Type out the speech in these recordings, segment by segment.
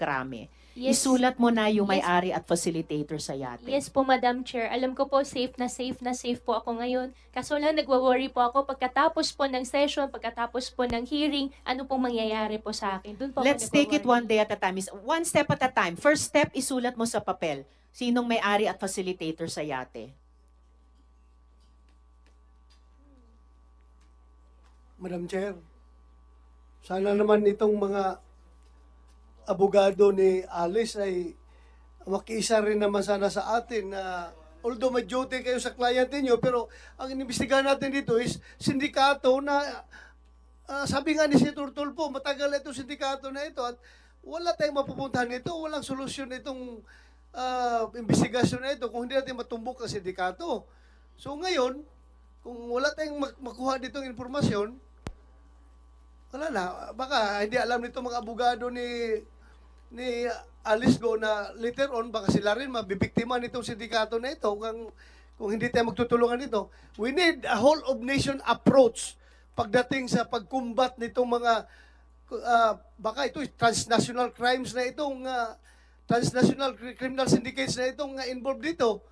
krame. Yes. Isulat mo na yung Yes. may-ari at facilitator sa yate. Yes po, Madam Chair. Alam ko po, safe na safe po ako ngayon. Kaso lang, nagwa-worry po ako pagkatapos po ng session, pagkatapos po ng hearing, ano pong mangyayari po sa akin. Doon po Let's ako take it one nagwa-worry. day at a time. One step at a time. First step, isulat mo sa papel. Sinong may-ari at facilitator sa yate? Madam Chair, sana naman itong mga abogado ni Alice ay makiisa rin naman sana sa atin na although may duty kayo sa client niyo, pero ang inimbestigahan natin dito is sindikato na sabi nga ni Senator Tulfo, matagal itong sindikato na ito at wala tayong mapupuntahan nito, walang solusyon itong investigasyon na ito kung hindi natin matumbok ang sindikato. So ngayon, kung wala tayong makuha ditong informasyon, wala na. Baka hindi alam nito mga abogado ni Alice Go na later on, baka sila rin mabibiktima nitong sindikato na ito kung hindi tayo magtutulungan nito. We need a whole of nation approach pagdating sa pagkumbat nitong mga baka ito transnational crimes na itong transnational criminal syndicates na itong involved dito.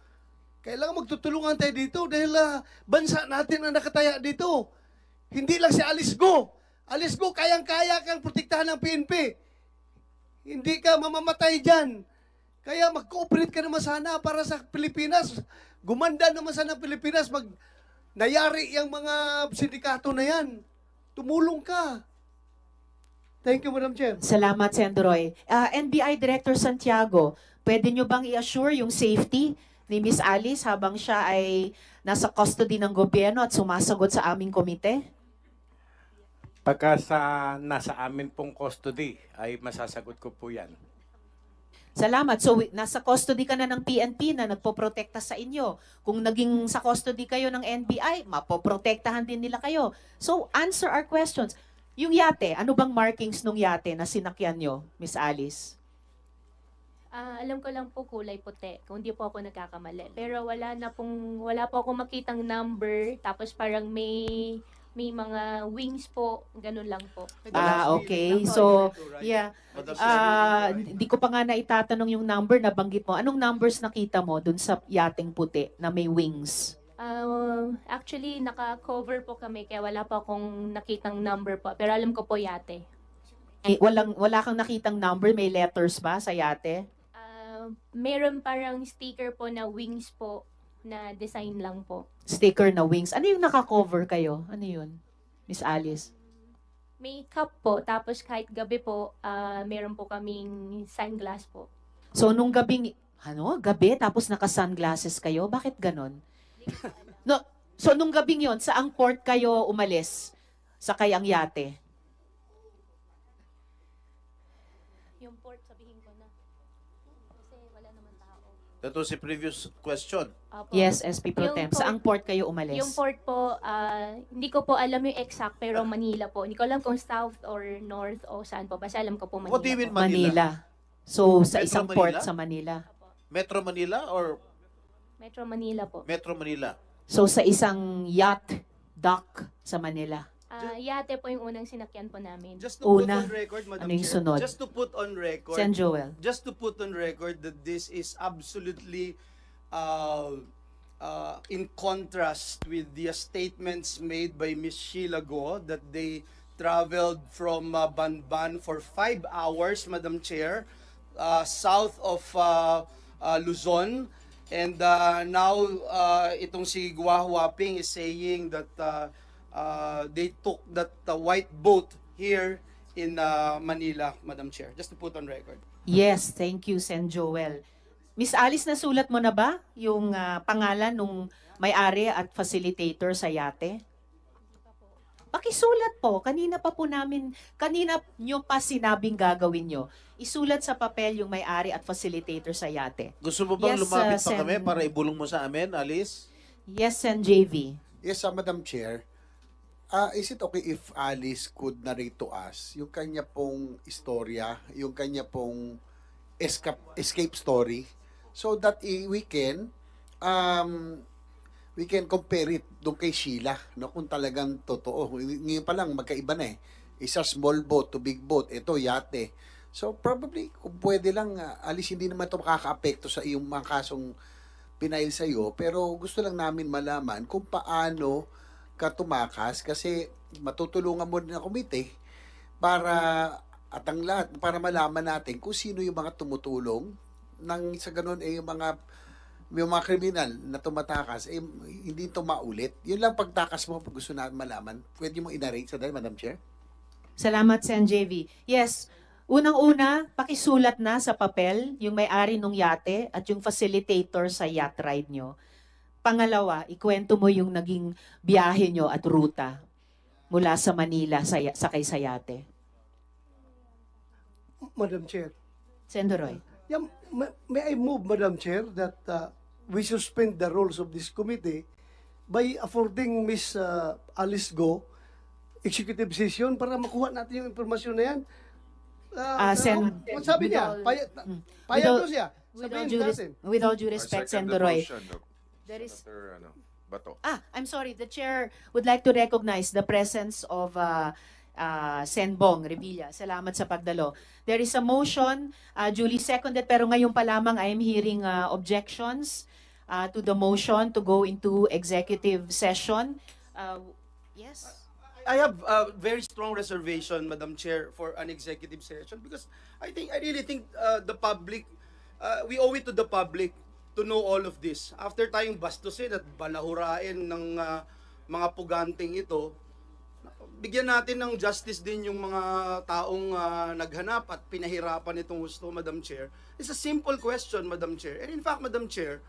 Kailangan magtutulungan tayo dito dahil bansa natin ang nakataya dito. Hindi lang si Alice Go. Alice Go, kayang-kaya kang protektahan ng PNP. Hindi ka mamamatay dyan. Kaya mag-cooperate ka naman sana para sa Pilipinas. Gumanda naman sana ang Pilipinas. Nayari yung mga sindikato na yan. Tumulong ka. Thank you, Madam Chair. Salamat, Sen. Roy. NBI Director Santiago, pwede nyo bang i-assure yung safety ni Miss Alice habang siya ay nasa custody ng gobyerno at sumasagot sa aming komite? Pagka nasa amin pong custody, ay masasagot ko po yan. Salamat. So, nasa custody ka na ng PNP na nagpoprotekta sa inyo. Kung naging sa custody kayo ng NBI, mapoprotektahan din nila kayo. So, answer our questions. Yung yate, ano bang markings nung yate na sinakyan nyo, Miss Alice? Alam ko lang po kulay puti, kung hindi po ako nagkakamali. Pero wala po ako makitang number, tapos parang may mga wings po, ganun lang po. Okay. So, yeah. Hindi ko pa nga naitatanong yung number na banggit mo. Anong numbers nakita mo dun sa yating puti na may wings? Actually, naka-cover po kami, kaya wala po akong nakitang number po. Pero alam ko po yate. Wala kang nakitang number, may letters ba sa yate? Meron parang sticker po na wings po, na design lang po. Sticker na wings. Ano yung naka-cover kayo? Ano yun, Miss Alice? May cup po, tapos kahit gabi po, meron po kaming sunglass po. So, nung gabi, tapos naka-sunglasses kayo? Bakit ganon? No, so, nung gabing yon, saang port kayo umalis? Sa kayang yate? Yung port, sabihin ko na. Kasi wala naman tao. That was the previous question. Opo. Yes, SP Pro Tem. Saang port kayo umalis? Yung port po, hindi ko po alam yung exact, pero Manila po. Hindi ko alam kung south or north o saan po. Basta alam ko po Manila. What do you mean po. Manila? So, sa Metro isang Manila? port sa Manila. Metro Manila or Metro Manila po. Metro Manila? So, sa isang yacht dock sa Manila. Yate po yung unang sinakyan po namin. Just to put Una. on record, Madam Ano yung Chair, sunod? just to put on record, Sen. Joel. just to put on record that this is absolutely in contrast with the statements made by Ms. Sheila Go that they traveled from Banban for 5 hours, Madam Chair, south of Luzon. And now, itong si Gua Huaping is saying that they took that white boat here in Manila, Madam Chair. Just to put on record. Yes, thank you, Sen. Joel. Miss Alice, nasulat mo na ba yung pangalan nung may-ari at facilitator sa yate? Pakisulat po. Kanina nyo pa sinabing gagawin nyo. Isulat sa papel yung may-ari at facilitator sa yate. Gusto mo bang Yes, lumapit pa Sen. kami para ibulong mo sa amin, Alice? Yes, Sen. JV. Yes, Madam Chair. Is it okay if Alice could narrate to us yung kanya pong istorya, yung kanya pong escape story, so that we can compare it doon kay Sheila, no, kung talagang totoo. Ngayon pa lang magkaiba na eh. Isa small boat to big boat, ito yate. So probably kung pwede lang, alis hindi naman ito makaka-apekto sa iyong mga kasong pinail sa iyo, pero gusto lang namin malaman kung paano ka tumakas kasi matutulungan mo din ang komite para at ang lahat para malaman natin kung sino yung mga tumutulong nang sa ganun yung mga kriminal na tumatakas hindi ito maulit. Yun lang pagtakas mo pag gusto natin malaman. Pwede mo i-narrate sa Madam Chair? Salamat, Sen. JV. Yes, unang-una, pakisulat na sa papel yung may-ari ng yate at yung facilitator sa yacht ride nyo. Pangalawa, ikwento mo yung naging biyahe nyo at ruta mula sa Manila sakay sa yate. Madam Chair. Sen. Doroy. Yeah, may I move, Madam Chair, that we suspend the rules of this committee by affording Miss Alice Go executive session para makuha natin yung informasyon na yan. Sabi niya, payag ko siya. Sabihin natin. With all due respect, Sen. Doroy, there is... Bato. I'm sorry. The chair would like to recognize the presence of Sen. Bong Revilla. Salamat sa pagdalo. There is a motion, duly seconded, pero ngayon pa lamang I am hearing objections to the motion to go into executive session. Yes? I have a very strong reservation, Madam Chair, for an executive session because I really think the public, we owe it to the public to know all of this. After tayong bastusin at balahurain ng mga puganting ito, bigyan natin ng justice din yung mga taong naghanap at pinahirapan itong gusto, Madam Chair. It's a simple question, Madam Chair. And in fact, Madam Chair,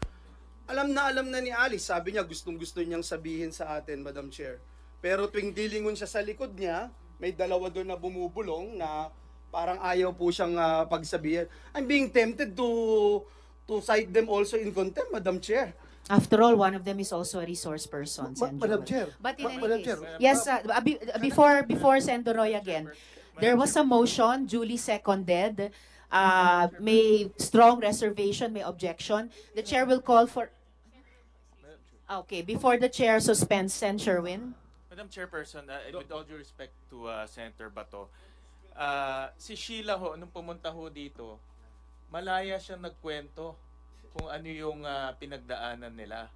alam na ni Alice, sabi niya gustong-gusto niyang sabihin sa atin, Madam Chair. Pero tuwing dilingon siya sa likod niya, may dalawa doon na bumubulong na parang ayaw po siyang pagsabihin. I'm being tempted to cite them also in contempt, Madam Chair. After all, one of them is also a resource person, Sen. Madam Joel. Chair. But in any Madam case, Chair. yes, before Sen. Doroy again, there was a motion, duly seconded, may strong reservation, may objection. The chair will call for... Okay, before the chair suspends, Sen. Sherwin. Madam Chairperson, with all due respect to Senator Bato, si Sheila ho, nung pumunta ho dito, malaya siyang nagkwento kung ano yung pinagdaanan nila.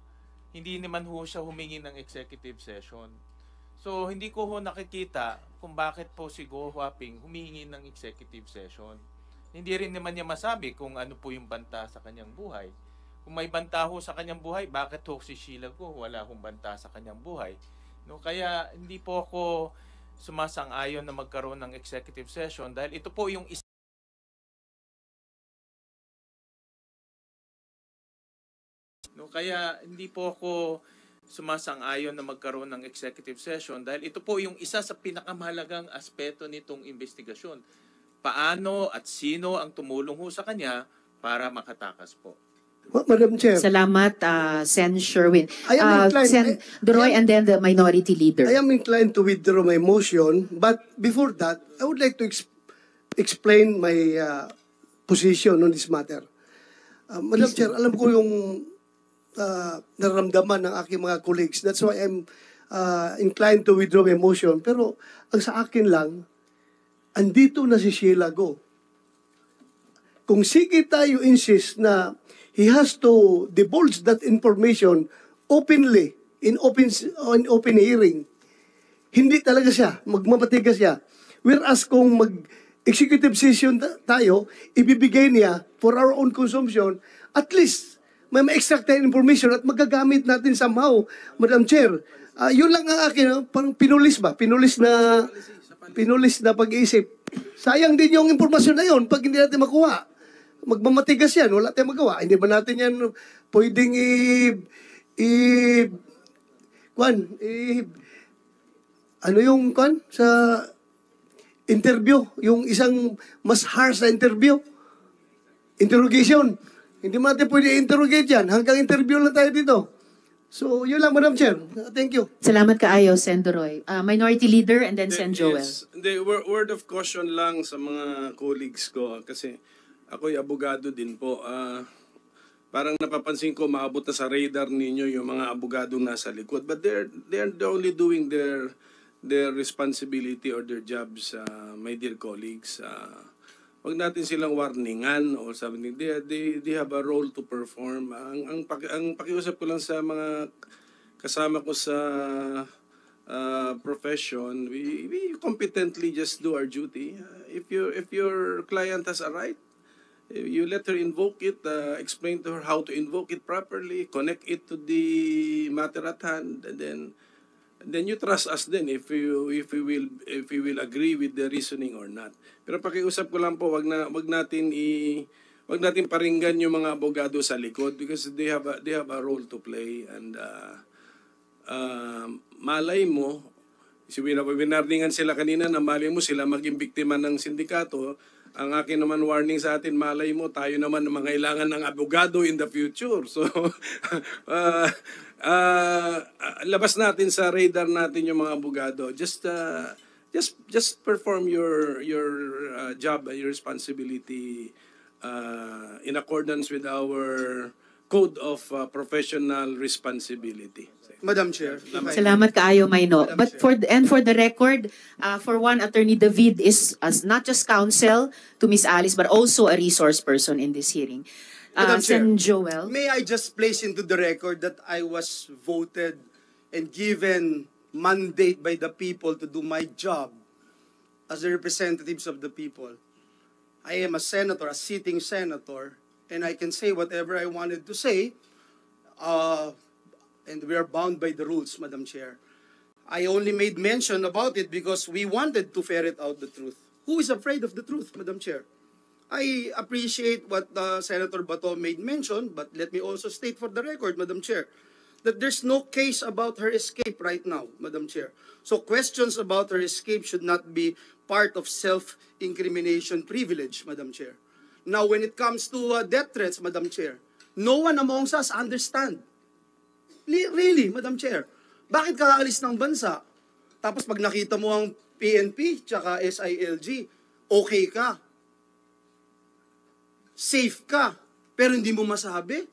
Hindi naman ho siya humingi ng executive session. So, hindi ko ho nakikita kung bakit po si Go Huaping humingi ng executive session. Hindi rin naman niya masabi kung ano po yung banta sa kanyang buhay. Kung may banta ho sa kanyang buhay, bakit ho si Sheila Go wala hong banta sa kanyang buhay? No, kaya hindi po ako sumasang-ayon na magkaroon ng executive session dahil ito po yung kaya hindi po ako sumasang-ayon na magkaroon ng executive session dahil ito po yung isa sa pinakamahalagang aspeto nitong investigasyon. Paano at sino ang tumulong ho sa kanya para makatakas po. Madam Chair. Salamat, Sen. Sherwin. I am inclined- Sen. Doroy and then the minority leader. I am inclined to withdraw my motion, but before that, I would like to explain my position on this matter. Madam Chair, alam ko yung nararamdaman ng aking mga colleagues. That's why I'm inclined to withdraw my motion. Pero ang sa akin lang, andito na si Sheila Go. Kung sige tayo insist na he has to divulge that information openly, in open hearing, hindi talaga siya, magmamatigas siya. Whereas kung mag-executive session tayo, ibibigay niya for our own consumption, at least may ma-extract tayong information at magagamit natin somehow, Madam Chair. Yun lang ang akin, parang pinulis ba? Pinulis na pag-iisip. Sayang din yung impormasyon na yun pag hindi natin makuha. Magmamatigas yan, wala tayong magawa. Hindi ba natin yan pwedeng ano yung sa interview, yung isang mas harsh na interview, interrogation. Hindi ba natin pwede interrogate yan, hanggang interview lang tayo dito. So, yun lang, Madam Chair. Thank you. Salamat kaayo, Sen. Doroy. Minority leader and then Sen. Joel. Yes, the word of caution lang sa mga colleagues ko kasi ako'y abogado din po. Parang napapansin ko maabot na sa radar ninyo yung mga abogadong nasa likod. But they're only doing their responsibility or their jobs, my dear colleagues. wag natin silang warningan o something. They have a role to perform. Ang pakiusap ko lang sa mga kasama ko sa profession, we competently just do our duty. If your client has a right, you let her invoke it, explain to her how to invoke it properly, connect it to the matter at hand, and then you trust us then if we will agree with the reasoning or not. Pero pakiusap ko lang po, wag natin paringgan yung mga abogado sa likod because they have a role to play, and malay mo, winarningan sila kanina na malay mo sila maging biktima ng sindikato. Ang akin naman warning sa atin, malay mo, tayo naman mangailangan ng abogado in the future. So, labas natin sa radar natin yung mga abogado. Just perform your job and your responsibility in accordance with our code of professional responsibility. Madam Chair. if I may. Salamat kaayo, Mayno. Madam But Chair. for the record, for one, Attorney David is as not just counsel to Miss Alice, but also a resource person in this hearing. Madam Chair, Sen. Joel. may I just place into the record that I was voted and given mandate by the people to do my job as the representatives of the people. I am a senator, a sitting senator, and I can say whatever I wanted to say, and we are bound by the rules, Madam Chair. I only made mention about it because we wanted to ferret out the truth. Who is afraid of the truth, Madam Chair? I appreciate what Senator Bato made mention, but let me also state for the record, Madam Chair, that there's no case about her escape right now, Madam Chair. So questions about her escape should not be part of self-incrimination privilege, Madam Chair. Now, when it comes to death threats, Madam Chair, no one amongst us understand. Really, Madam Chair, bakit ka aalis ng bansa? Tapos pag nakita mo ang PNP tsaka SILG, okay ka. Safe ka. Pero hindi mo masabi.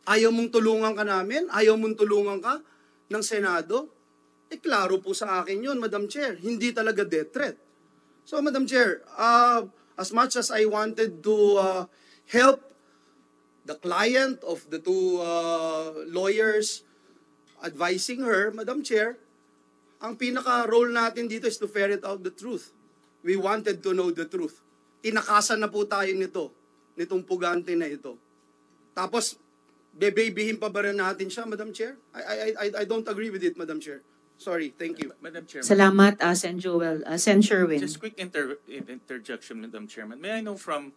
Ayaw mong tulungan ka namin? Ayaw mong tulungan ka ng Senado? Klaro po sa akin yun, Madam Chair. Hindi talaga death threat. So, Madam Chair, as much as I wanted to help the client of the two lawyers advising her, Madam Chair, ang pinaka-role natin dito is to ferret out the truth. We wanted to know the truth. Tinakasan na po tayo nitong pugante na ito. Tapos, bebebihin pa ba rin natin siya, Madam Chair? I don't agree with it, Madam Chair. Sorry, thank you. Madam Chairman. Salamat, Sen. Joel. Sen. Sherwin. Just quick interjection, Madam Chairman. May I know from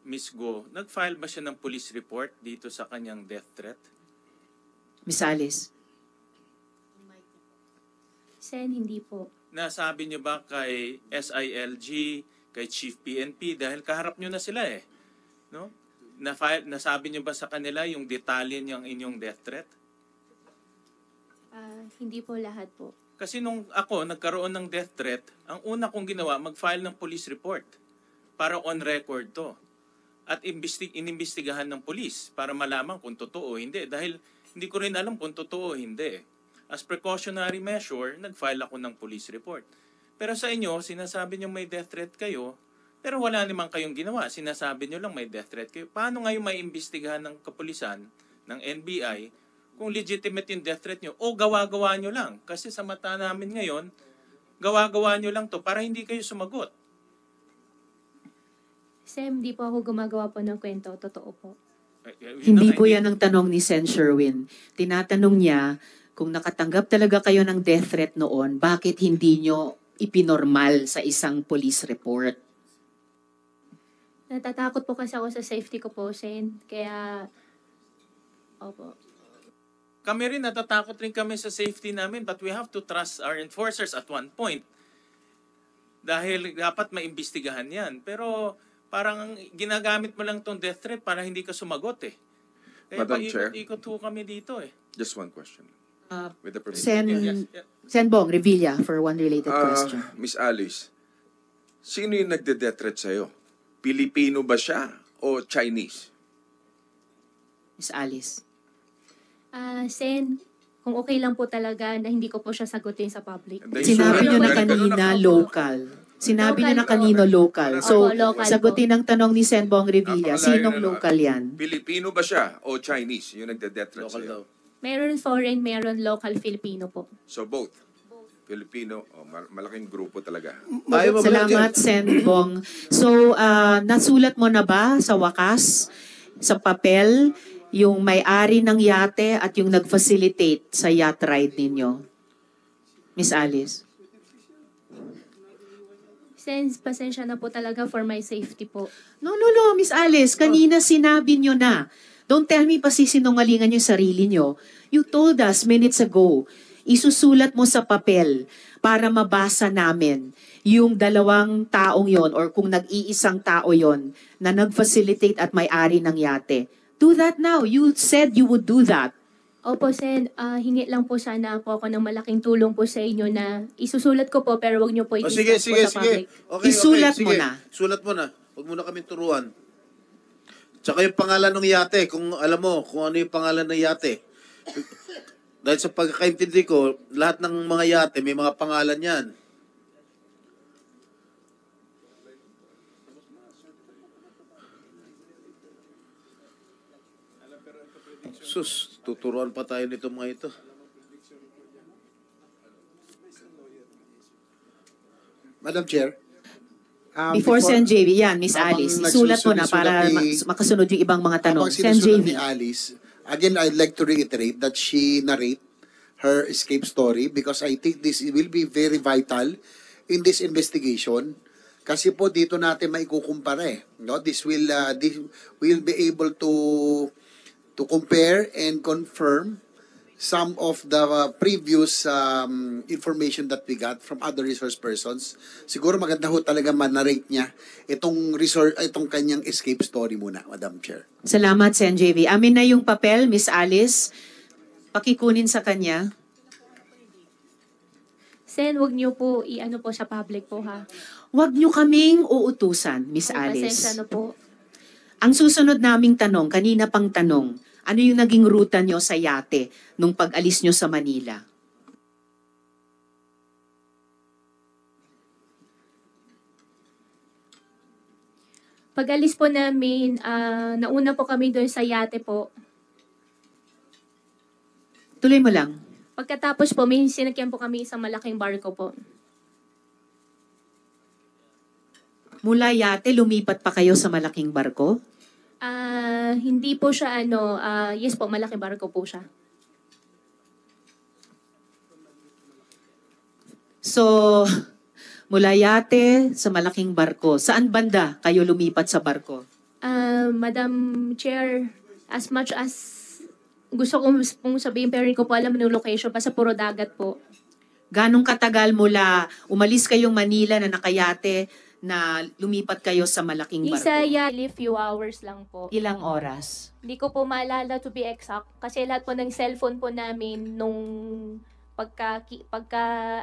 Ms. Go, nag-file ba siya ng police report dito sa kanyang death threat? Miss Alice. Sen, hindi po. Nasabi niyo ba kay SILG, kay Chief PNP, dahil kaharap niyo na sila eh. No? Nasabi niyo ba sa kanila yung detalye niyang inyong death threat? Hindi po lahat po. Kasi nung ako nagkaroon ng death threat, ang una kong ginawa, mag-file ng police report para on record to. At inimbestigahan ng police para malaman kung totoo o hindi. Dahil hindi ko rin alam kung totoo o hindi. As precautionary measure, nag-file ako ng police report. Pero sa inyo, sinasabi nyo may death threat kayo, pero wala naman kayong ginawa. Sinasabi nyo lang may death threat kayo. Paano ngayon may imbestigahan ng kapulisan, ng NBI, kung legitimate yung death threat nyo, o gawa-gawa nyo lang? Kasi sa mata namin ngayon, gawa-gawa nyo lang to para hindi kayo sumagot. Sem, di po ako gumagawa po ng kwento. Totoo po. Hindi po yan ang tanong ni Sen. Sherwin. Tinatanong niya, kung nakatanggap talaga kayo ng death threat noon, bakit hindi nyo ipinormal sa isang police report? Natatakot po kasi ako sa safety ko po, Sen. Kaya, opo. Kami rin, natatakot rin kami sa safety namin, but we have to trust our enforcers at one point. Dahil dapat maimbestigahan yan. Pero parang ginagamit mo lang tong death threat para hindi ka sumagot eh. Kaya Madam Chair. ikot ho kami dito eh. Just one question. With the permission. Sen. Yes. Sen. Bong Revilla for one related question. Miss Alice, sino yung nagde-death threat sa'yo? Pilipino ba siya o Chinese? Miss Alice. Sen, kung okay lang po talaga na hindi ko po siya sagutin sa public. Then, Sinabi so, nyo na ganun kanina ako. local. Sinabi niyo na Local po. kanino local. So, Opo, local sagutin ang tanong ni Sen Bong Revilla, Napakalayo sinong na, local yan? Pilipino ba siya o Chinese yung nagde-death threat Local daw. sa'yo? Meron foreign, meron local Filipino po. So both. Filipino, malaking grupo talaga. Ayaw mo ba- Salamat, Sen Bong. So, nasulat mo na ba sa wakas, sa papel, yung may-ari ng yate at yung nag-facilitate sa yacht ride ninyo? Miss Alice? Since pasensya na po talaga for my safety po. No, Miss Alice. Kanina sinabi nyo na. Don't tell me pasisinungalingan yung sarili nyo. You told us minutes ago, isusulat mo sa papel para mabasa namin yung dalawang taong yon or kung nag-iisang tao yon na nag-facilitate at may-ari ng yate. Do that now. You said you would do that. Opo, Sen, hingi lang po sana po ako ng malaking tulong po sa inyo na isusulat ko po pero wag niyo po Oh, i-discuss sige. po sa public. Okay, Isulat sige. mo na. Sulat mo na. Huwag mo na kami turuan. Tsaka yung pangalan ng yate, kung alam mo kung ano yung pangalan ng yate. Dahil sa pagkakaintindi ko, lahat ng mga yate may mga pangalan yan. Sus, tuturuan pa tayo nito mga ito. Madam Chair. Before Sen JV, yan, Miss habang Alice. Isulat mo na para nagsusulat ni- makasunod yung ibang mga tanong. Habang Sen sinusulat JV. ni Alice, again, I'd like to reiterate that she narrate her escape story because I think this will be very vital in this investigation. Kasi po dito natin maikukumpara eh. No? This will be able to compare and confirm some of the previous information that we got from other resource persons. Siguro maganda ho talaga man-narrate niya itong kanyang escape story muna, Madam Chair. Salamat, Sen JV. Amin na yung papel, Miss Alice. Pakikunin sa kanya. Sen, wag niyo po i-ano po sa public po ha. Huwag niyo kaming uutusan, Miss Pasensya Alice. na po. Ang susunod naming tanong, kanina pang tanong, ano yung naging ruta niyo sa yate nung pag-alis niyo sa Manila? Pag-alis po namin, nauna po kami doon sa yate po. Tuloy mo lang. Pagkatapos po, may sinakyan po kami isang malaking barko po. Mula yate, lumipat pa kayo sa malaking barko? Hindi po siya yes po, malaking barko po siya. So, mula yate sa malaking barko. Saan banda kayo lumipat sa barko? Madam Chair, as much as gusto ko pong sabihin, pero hindi ko po alam yung location, basta puro dagat po. Ganong katagal mula umalis kayong Manila na nakayate na lumipat kayo sa malaking barko? Isa yali, few hours lang po. Ilang oras? Hindi ko po maalala to be exact, kasi lahat po ng cellphone po namin nung pagka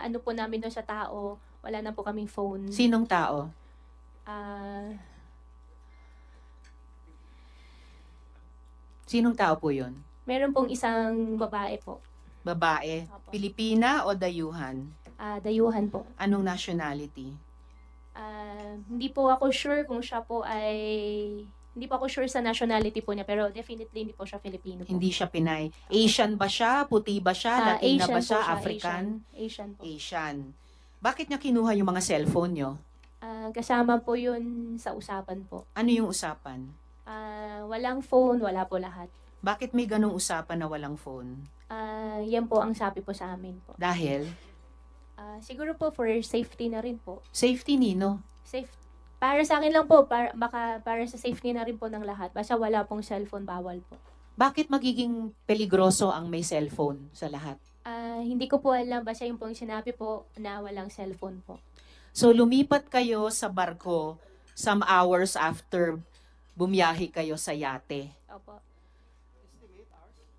ano po namin doon sa tao, wala na po kaming phone. Sinong tao? Sinong tao po yun? Meron pong isang babae po. Babae? Opo. Pilipina o dayuhan? Dayuhan po. Anong nationality? Hindi po ako sure kung siya po ay... Hindi po ako sure sa nationality po niya, pero definitely hindi po siya Filipino po. Hindi siya Pinay. Asian ba siya? Puti ba siya? Latina Asian ba po siya? siya, African? Asian po. Asian. Bakit niya kinuha yung mga cellphone niyo? Kasama po yun sa usapan po. Ano yung usapan? Walang phone, wala po lahat. Bakit may ganong usapan na walang phone? Yan po ang sabi po sa amin po. Dahil? Siguro po for safety na rin po. Safety nino? Para sa akin lang po, para sa safety na rin po ng lahat. Basta wala pong cellphone, bawal po. Bakit magiging peligroso ang may cellphone sa lahat? Hindi ko po alam, basta yung pong sinabi po na walang cellphone po. So lumipat kayo sa barko some hours after bumiyahe kayo sa yate. Opo.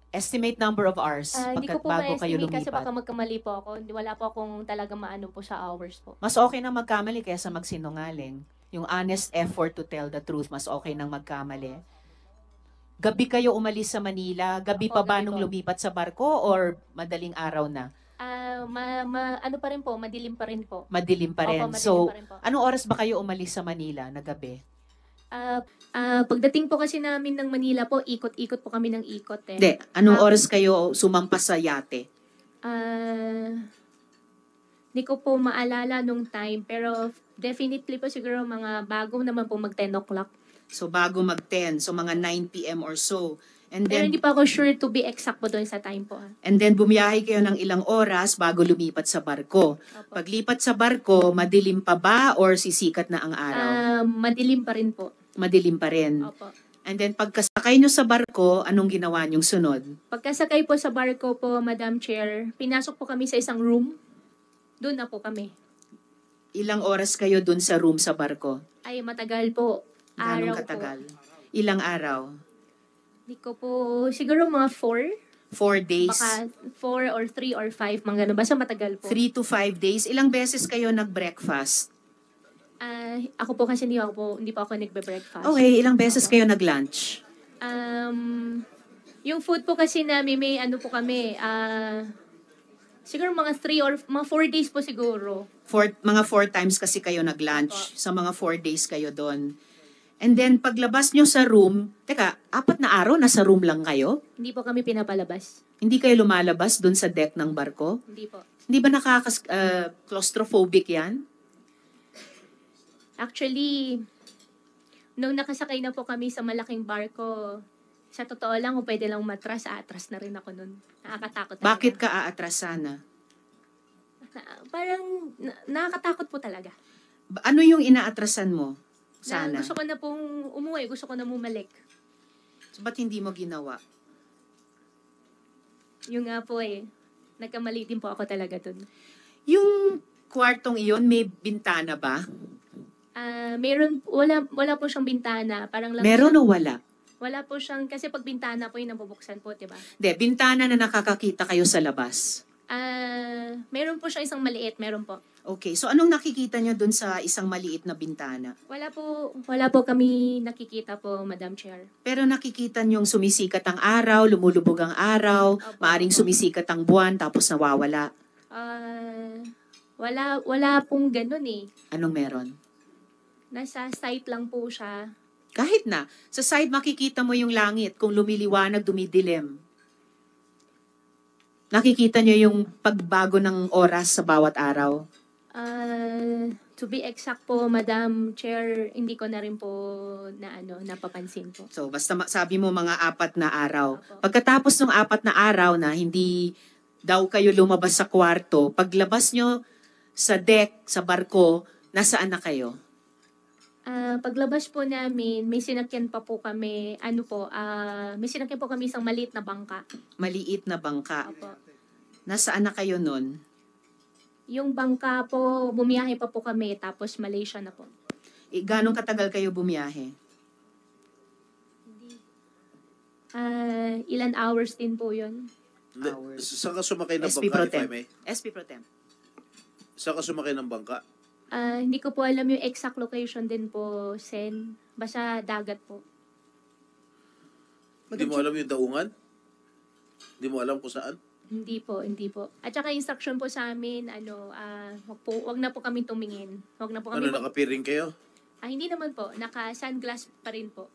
Estimate number of hours Hindi ko po bago kayo ma-estimate kasi lumipat. baka magkamali po ako. Wala po akong talaga maano po sa hours po. Mas okay na magkamali kaysa magsinungaling. Yung honest effort to tell the truth, mas okay nang magkamali. Gabi kayo umalis sa Manila? Gabi Opo, pa ba gabi nung po. lumipat sa barko or madaling araw na? ano pa rin po, madilim pa rin po. Madilim pa rin. Opo, madilim So, pa rin po. anong oras ba kayo umalis sa Manila na gabi? Pagdating po kasi namin ng Manila po, ikot-ikot po kami ng ikot eh. Hindi, anong oras kayo sumampas sa yate? Hindi ko po maalala nung time, pero definitely po siguro mga bago naman po mag 10 o'clock. So, bago mag-10, so mga 9 p.m. or so. And Pero then, hindi pa ako sure to be exact po doon sa time po. and then bumiyahe kayo ng ilang oras bago lumipat sa barko. Opo. Paglipat sa barko, madilim pa ba or sisikat na ang araw? Madilim pa rin po. Madilim pa rin. Opo. And then pagkasakay nyo sa barko, anong ginawa nyong sunod? Pagkasakay po sa barko po, Madam Chair, pinasok po kami sa isang room. Doon na po kami. Ilang oras kayo dun sa room sa barko? Ay, matagal po. Ganong Araw katagal? po. Ilang araw? Hindi ko po, siguro mga 4. 4 days? Baka 4 or 3 or 5, mga ganun. Basta matagal po. 3 to 5 days? Ilang beses kayo nag-breakfast? Ako po kasi hindi po ako nagbe-breakfast. Okay, ilang beses kayo nag-lunch? Yung food po kasi namin, may ano po kami, siguro mga 3 or mga 4 days po siguro. Mga 4 times kasi kayo nag-lunch. Sa mga 4 days kayo doon. And then, paglabas nyo sa room, teka, 4 na araw, nasa room lang kayo? Hindi po kami pinapalabas. Hindi kayo lumalabas doon sa deck ng barko? Hindi po. Hindi ba claustrophobic yan? Actually, nung nakasakay na po kami sa malaking barko, sa totoo lang, kung pwede lang atras na rin ako nun. Nakakatakot talaga. Bakit ka aatras sana? Parang nakakatakot po talaga. Ano yung inaatrasan mo? Sana. Gusto ko na pong umuwi, gusto ko na bumalik. So, ba't hindi mo ginawa? Yung nga po nagkamali din po ako talaga dun. Yung kwartong iyon, may bintana ba? Wala po siyang bintana. Parang lang Meron o wala? Wala po siyang, kasi pag bintana po yung nabubuksan po, diba? Hindi, bintana na nakakakita kayo sa labas. Meron po siyang isang maliit, meron po. Okay, so anong nakikita nyo dun sa isang maliit na bintana? Wala po kami nakikita po, Madam Chair. Pero nakikita nyong sumisikat ang araw, lumulubog ang araw, Opo. maaring sumisikat ang buwan, tapos nawawala. Wala pong ganun eh. Anong meron? Nasa site lang po siya. Kahit na, sa side makikita mo yung langit, kung lumiliwanag, dumidilim. Nakikita nyo yung pagbago ng oras sa bawat araw? To be exact po, Madam Chair, hindi ko na rin po napapansin po. So, basta sabi mo mga 4 na araw. Opo. Pagkatapos ng 4 na araw na hindi daw kayo lumabas sa kwarto, paglabas nyo sa deck, sa barko, nasaan na kayo? Paglabas po namin, may sinakyan pa po kami, may sinakyan po kami isang maliit na bangka. Maliit na bangka. Opo. Nasaan na kayo nun? Yung bangka po, bumiyahe pa po kami, tapos Malaysia na po. Ganong katagal kayo bumiyahe? Ilan hours din po yun. Hours. Saan ka sumakay ng SP bangka, Pro if I Temp. may? SP Pro Temp. Saan ka sumakay ng bangka? Hindi ko po alam yung exact location din po, Sen. Basta dagat po. Hindi mo alam yung daungan? Hindi mo alam kung saan? Hindi po. At saka instruction po sa amin, wag na po kami tumingin. Wag na po kami. Nakapiring kayo? Hindi naman po. Naka-sunglass pa rin po.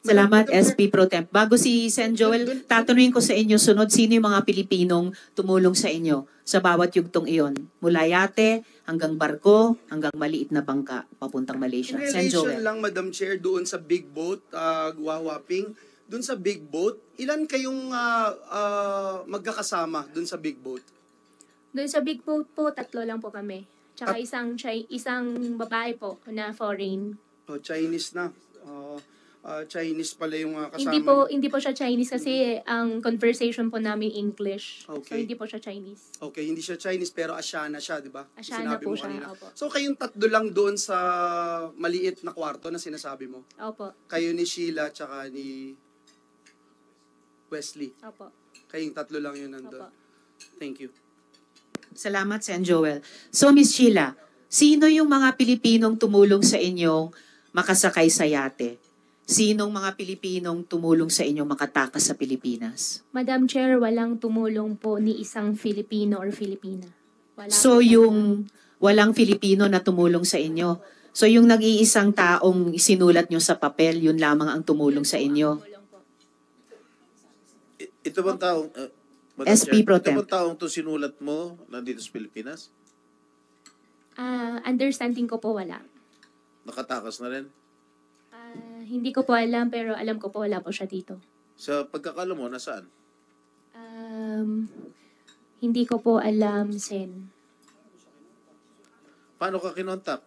Salamat, SP Pro Temp. Bago si Sen Joel, tatanungin ko sa inyo, sunod, sino yung mga Pilipinong tumulong sa inyo sa bawat yugtong iyon? Mula yate, hanggang barko, hanggang maliit na bangka, papuntang Malaysia. In Sen relation Joel. lang, Madam Chair, doon sa big boat, Guwawaping, doon sa big boat, ilan kayong magkakasama doon sa big boat? Doon sa big boat po, 3 lang po kami. Tsaka isang babae po na foreign. Chinese na. Chinese pala yung kasama. Hindi po siya Chinese kasi ang conversation po namin English. Okay. So hindi po siya Chinese. Okay, hindi siya Chinese pero Asiana siya, di ba? Asiana Sinabi po mo siya, kanina. opo. So kayong 3 lang doon sa maliit na kwarto na sinasabi mo? Opo. Kayo ni Sheila tsaka ni Wesley. Opo. Kayong 3 lang yun nandun. Opo. Thank you. Salamat, Sen Joel. So, Miss Sheila, sino yung mga Pilipinong tumulong sa inyong makasakay sa yate? Sinong mga Pilipinong tumulong sa inyo makatakas sa Pilipinas? Madam Chair, walang tumulong po ni isang Filipino or Filipina. Wala So po talaga. yung walang Filipino na tumulong sa inyo. So yung nag-iisang taong isinulat nyo sa papel, yun lamang ang tumulong sa inyo. Ito bang taong, Madam SP Chair, Pro ito Tem. bang taong to sinulat mo nandito sa Pilipinas? Understanding ko po wala. Nakatakas na rin? Hindi ko po alam, pero alam ko po wala po siya dito. Sa pagkakala mo, nasaan? Hindi ko po alam, Sen. Paano ka kinontak?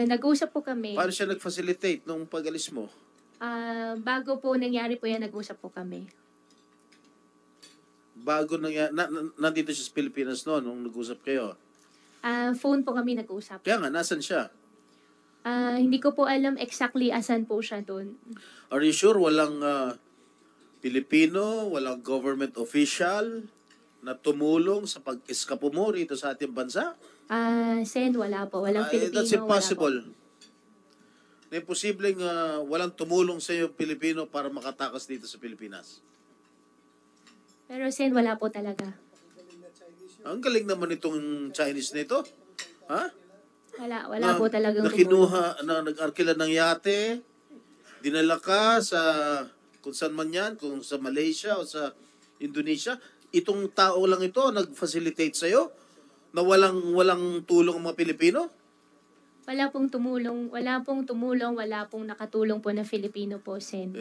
Nag-usap po kami. Paano siya nag-facilitate nung pag-alis mo? Bago po nangyari po yan, nag-usap po kami. Bago nandito siya sa Pilipinas noon, nung nag-usap kayo. Phone po kami nag-usap. Kaya nga, nasan siya? Hindi ko po alam exactly asan po siya doon. Are you sure walang Pilipino, walang government official na tumulong sa pag-eskapo mo rito sa ating bansa? Sen, wala po. Walang Pilipino. That's impossible. Na imposibleng walang tumulong sa iyo Pilipino para makatakas dito sa Pilipinas. Pero Sen, wala po talaga. Ang galing naman itong Chinese nito. Ha? Wala po talagang na kinuha, na nag-arkila ng yate, dinala ka sa kung saan man yan, kung sa Malaysia o sa Indonesia. Itong tao lang ito nag-facilitate sa'yo na walang tulong ang mga Pilipino? Wala pong tumulong, wala pong nakatulong po na Filipino po, Sen.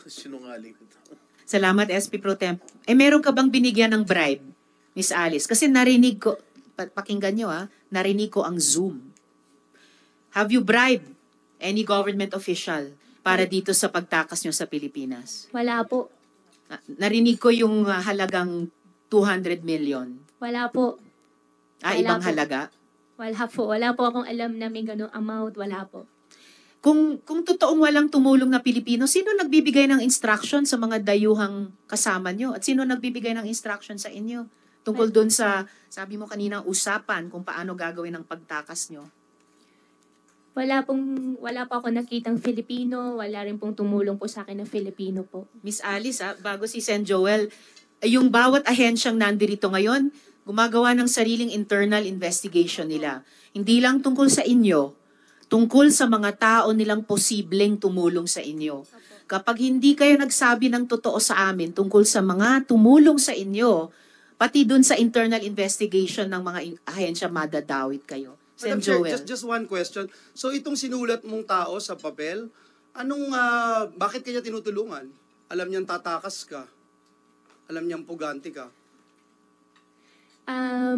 Sinungaling ito. Salamat, SP Pro Tem. Meron ka bang binigyan ng bribe, Miss Alice? Kasi narinig ko, pakinggan nyo narinig ko ang Zoom. Have you bribed any government official para dito sa pagtakas nyo sa Pilipinas? Wala po. Narinig ko yung halagang 200 million. Wala po. Wala Ibang po. halaga? Wala po. Wala po akong alam na may ganung amount. Wala po. Kung totoong walang tumulong na Pilipino, sino nagbibigay ng instruction sa mga dayuhang kasama nyo? At sino nagbibigay ng instruction sa inyo? Tungkol doon sa, sabi mo kanina, usapan kung paano gagawin ang pagtakas nyo. Wala po ako nakitang Filipino. Wala rin pong tumulong po sa akin ng Filipino po. Miss Alice, bago si Sen Joel, yung bawat ahensyang nandirito ngayon, gumagawa ng sariling internal investigation nila. Hindi lang tungkol sa inyo, tungkol sa mga tao nilang posibleng tumulong sa inyo. Kapag hindi kayo nagsabi ng totoo sa amin tungkol sa mga tumulong sa inyo, pati dun sa internal investigation ng mga ahensya, madadawit kayo. Sen Madam Chair, Joel. just one question. So itong sinulat mong tao sa papel, bakit kanya tinutulungan? Alam niyang tatakas ka. Alam niyang puganti ka.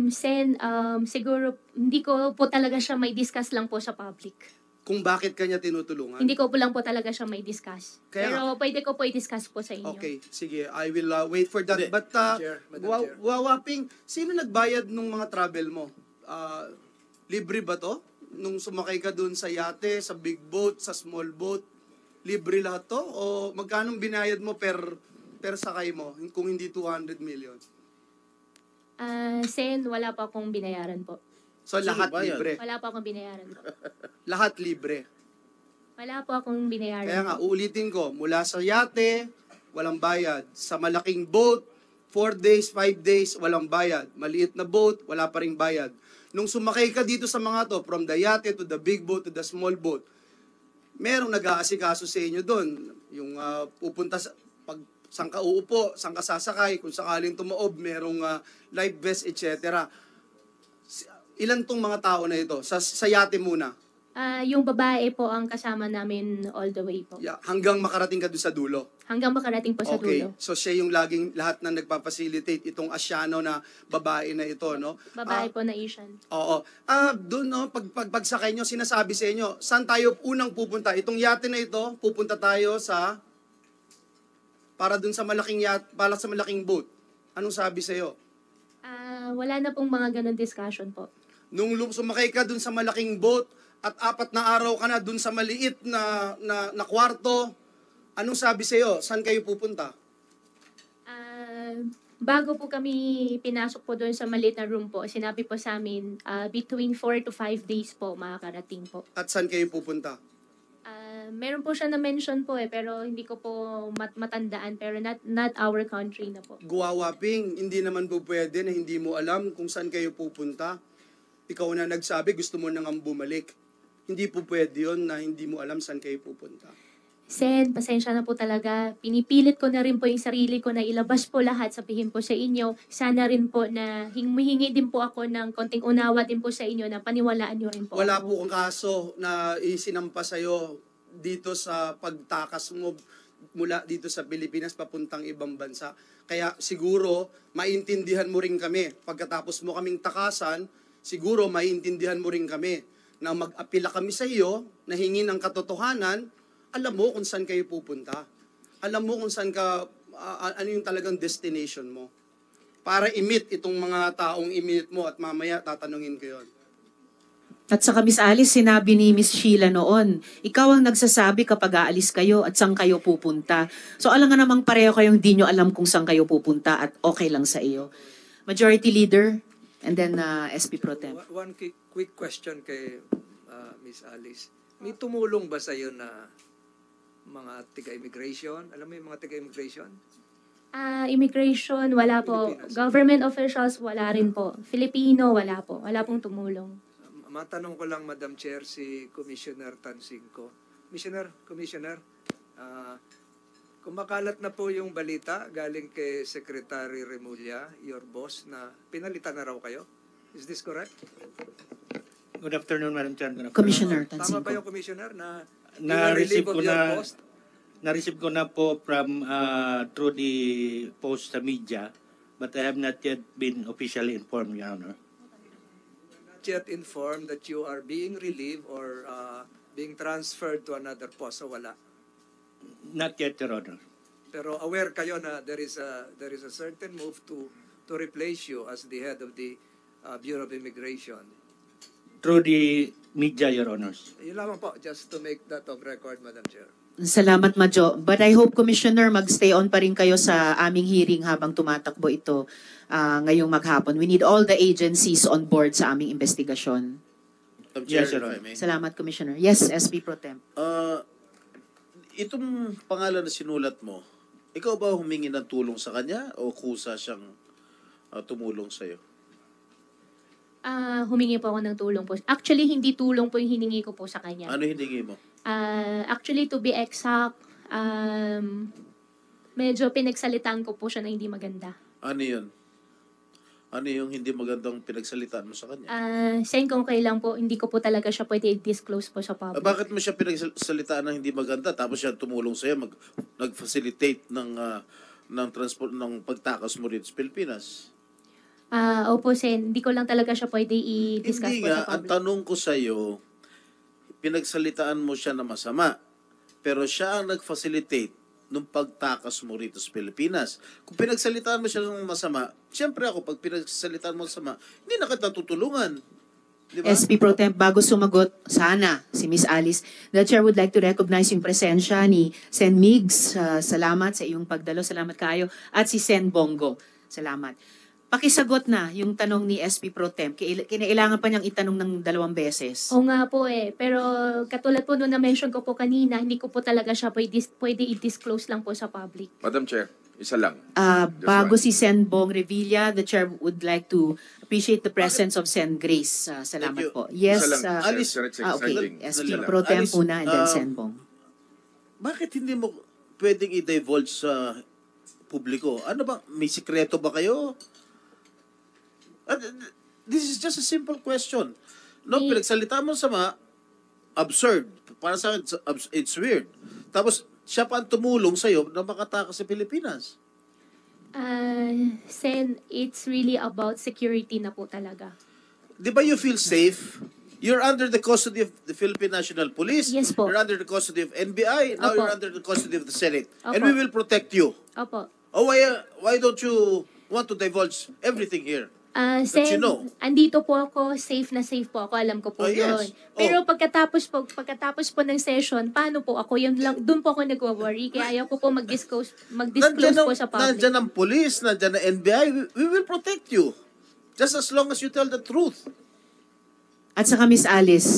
Sen, siguro, hindi ko po talaga siya may discuss lang po sa public. Kung bakit kanya tinutulungan? Hindi ko po lang po talaga siya may discuss. Kaya Pero pwede ko po i-discuss po sa inyo. Okay, sige. I will wait for that. Hindi. But, Madam Chair. Wawaping, sino nagbayad nung mga travel mo? Libre ba to? Nung sumakay ka dun sa yate, sa big boat, sa small boat, libre lahat to? O magkano binayad mo per sakay mo kung hindi 200 million? Sen, wala pa akong binayaran po. So Sino lahat bayad? libre. Wala pa akong binayaran po. Lahat libre. Wala po akong binayaran. Kaya nga, po. uulitin ko, mula sa yate, walang bayad. Sa malaking boat, 4 days, 5 days, walang bayad. Maliit na boat, wala pa ring bayad. Nung sumakay ka dito sa mga to, from the yate to the big boat to the small boat, merong nag-aasikaso sa inyo doon. Yung pupunta sa, saan ka uupo, saan ka sasakay, kung sakaling tumaob, merong life vest, etc. Ilan tong mga tao na ito? Sa yate muna. Yung babae po ang kasama namin all the way po. Yeah, hanggang makarating ka doon sa dulo. Hanggang makarating po sa Okay, dulo. so siya yung laging lahat na nagpa-facilitate itong Asyano na babae na ito, no? Babae po na Asian. Oo. Doon, no, pagsakay nyo, sinasabi sa inyo, saan tayo unang pupunta? Itong yate na ito, pupunta tayo para doon sa malaking para sa malaking boat. Anong sabi sa iyo? Wala na pong mga ganun discussion po. Nung sumakay ka doon sa malaking boat at 4 na araw ka na doon sa maliit na kwarto, anong sabi sa iyo? Saan kayo pupunta? Bago po kami pinasok po doon sa maliit na room po, sinabi po sa amin, between 4 to 5 days po makakarating po. At saan kayo pupunta? Meron po siya na-mention po pero hindi ko po matandaan. Pero not our country na po. Guwawaping, hindi naman po pwede na hindi mo alam kung saan kayo pupunta. Ikaw na nagsabi, gusto mo nang bumalik. Hindi po pwede yun na hindi mo alam saan kayo pupunta. Sen, pasensya na po talaga. Pinipilit ko na rin po yung sarili ko na ilabas po lahat, sabihin po sa inyo. Sana rin po na humihingi din po ako ng konting unawa din po sa inyo na paniwalaan nyo rin po. Wala ako. po kang kaso na isinampa sa'yo dito sa pagtakas mo mula dito sa Pilipinas papuntang ibang bansa. Kaya siguro maintindihan mo rin kami. Pagkatapos mo kaming takasan, siguro maintindihan mo rin kami na mag-apila kami sa iyo, na hingi ng katotohanan, alam mo kung saan kayo pupunta. Alam mo kung saan ka, ano yung talagang destination mo. Para i-meet itong mga taong i-meet mo at mamaya tatanungin ko yun. At saka Miss Alice, sinabi ni Miss Sheila noon, ikaw ang nagsasabi kapag aalis kayo at saan kayo pupunta. So alam nga namang pareho kayong di nyo alam kung saan kayo pupunta at okay lang sa iyo. Majority Leader and then SP Pro Tem. One quick question kay Miss Alice. May tumulong ba sa iyo na mga taga-immigration? Alam mo yung mga taga-immigration? Immigration, wala po. Government officials, wala rin po. Filipino, wala po. Wala pong tumulong. Matanong ko lang, Madam Chair, si Commissioner Tansingco. Commissioner, kumakalat na po yung balita galing kay Secretary Remulla, your boss, na pinalitan na raw kayo. Is this correct? Good afternoon, Madam Chair. Good afternoon. Commissioner Tama Tansingco. ba yung Commissioner na Na-receive ko relieve of your na post? na-receive ko na po from through the post sa media, but I have not yet been officially informed, Your Honor. Not yet informed that you are being relieved or being transferred to another post, so wala. Not yet, Your Honor. Pero aware kayo na there is a certain move to replace you as the head of the Bureau of Immigration. Through the media, Your Honors. Yun lamang po, just to make that of record, Madam Chair. Salamat, Madjo. But I hope, Commissioner, mag-stay on pa rin kayo sa aming hearing habang tumatakbo ito ngayong maghapon. We need all the agencies on board sa aming investigasyon. Yes, Your If I Honor. may. Salamat, Commissioner. Yes, SP Pro Tem. Itong pangalan na sinulat mo, ikaw ba humingi ng tulong sa kanya o kusa siyang tumulong sa'yo? Humingi po ako ng tulong po. Actually, hindi tulong po yung hiningi ko po sa kanya. Ano hiningi mo? Actually, to be exact, medyo pinagsalitaan ko po siya na hindi maganda. Ano yun? Ano yung hindi magandang pinagsalitaan mo sa kanya? Saying kung kailan po, hindi ko po talaga siya pwede i-disclose po sa public. Bakit mo siya pinagsalitaan ng hindi maganda tapos siya tumulong sa'yo, nag-facilitate ng transport ng pagtakas mo rito sa Pilipinas? Opo, Sen. Hindi ko lang talaga siya pwede i-discuss Hindi po nga, sa ang public. tanong ko sa'yo, pinagsalitaan mo siya na masama, pero siya ang nag-facilitate nung pagtakas mo rito sa Pilipinas. Kung pinagsalitaan mo siya ng masama, siyempre ako, pag pinagsalitaan mo masama, hindi na kita tutulungan. Di ba? SP Pro Temp, bago sumagot, sana, si Miss Alice, the Chair would like to recognize yung presensya ni Sen Migs. Salamat sa iyong pagdalo. Salamat kayo. At si Sen Bongo. Salamat. Pakisagot na yung tanong ni SP Pro Temp. Kinailangan pa niyang itanong ng 2 beses. Oo nga po eh. Pero katulad po nung na-mention ko po kanina, hindi ko po talaga siya pwede i-disclose lang po sa public. Madam Chair, isa lang. Bago si Sen Bong Revilla, the Chair would like to appreciate the presence of Sen Grace. Salamat Thank you. po. Yes, Isa lang, Alice. Sir, okay. exciting. SP Isa lang. Pro Temp Alice, muna and then Sen Bong. Bakit hindi mo pwedeng i-divulge sa publiko? Ano ba? May sikreto ba kayo? This is just a simple question. No, pinagsalita mo sama, absurd. Para sa akin, it's weird. Tapos, siya pa ang tumulong sa'yo na makatakas sa Pilipinas. Sen, it's really about security na po talaga. Di ba you feel safe? You're under the custody of the Philippine National Police. Yes po. You're under the custody of NBI. Now Opo. you're under the custody of the Senate. Opo. And we will protect you. Opo. Oh, why don't you want to divulge everything here? Sen, you know. andito po ako, safe na safe po ako, alam ko po Oh, yun. yes. Pero pagkatapos po ng session, paano po ako? Yun lang, doon po ako nag-worry, kaya ayaw ko po mag-disclose po sa public. Nandyan ang police, nandyan ang NBI. We will protect you. Just as long as you tell the truth. At saka Miss Alice,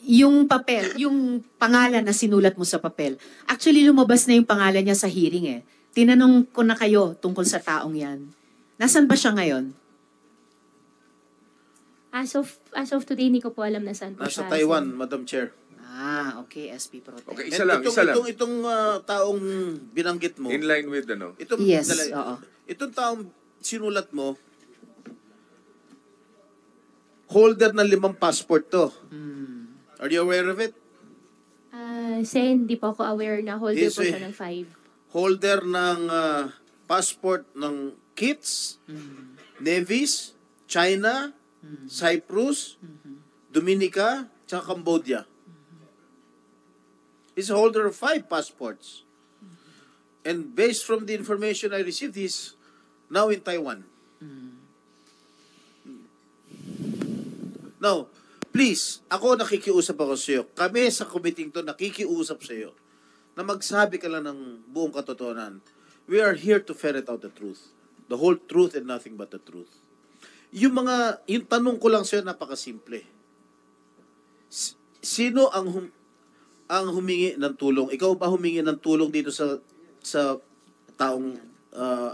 yung papel, yung pangalan na sinulat mo sa papel, actually lumabas na yung pangalan niya sa hearing eh. Tinanong ko na kayo tungkol sa taong yan. Nasaan ba siya ngayon? As of today, hindi ko po alam na saan po Nasa siya. Taiwan, Madam Chair. Ah, okay, SP Pro Tem. Okay, And isa lang. Itong taong binanggit mo, In line with ano? Yes, oo. Itong taong sinulat mo, holder ng 5 passport to. Are you aware of it? Sen, hindi po ako aware na holder Yes, po eh. siya ng 5. Holder ng passport ng Kits, Nevis, China, Cyprus, Dominica, tsaka Cambodia. He's a holder of 5 passports. And based from the information I received, he's now in Taiwan. Now, please, ako nakikiusap ako sa iyo. Kami sa committee to nakikiusap sa iyo na magsabi ka lang ng buong katotohanan. We are here to ferret out the truth. The whole truth and nothing but the truth. Yung tanong ko lang sa iyo, napakasimple. Sino ang humingi ng tulong? Ikaw ba humingi ng tulong dito sa taong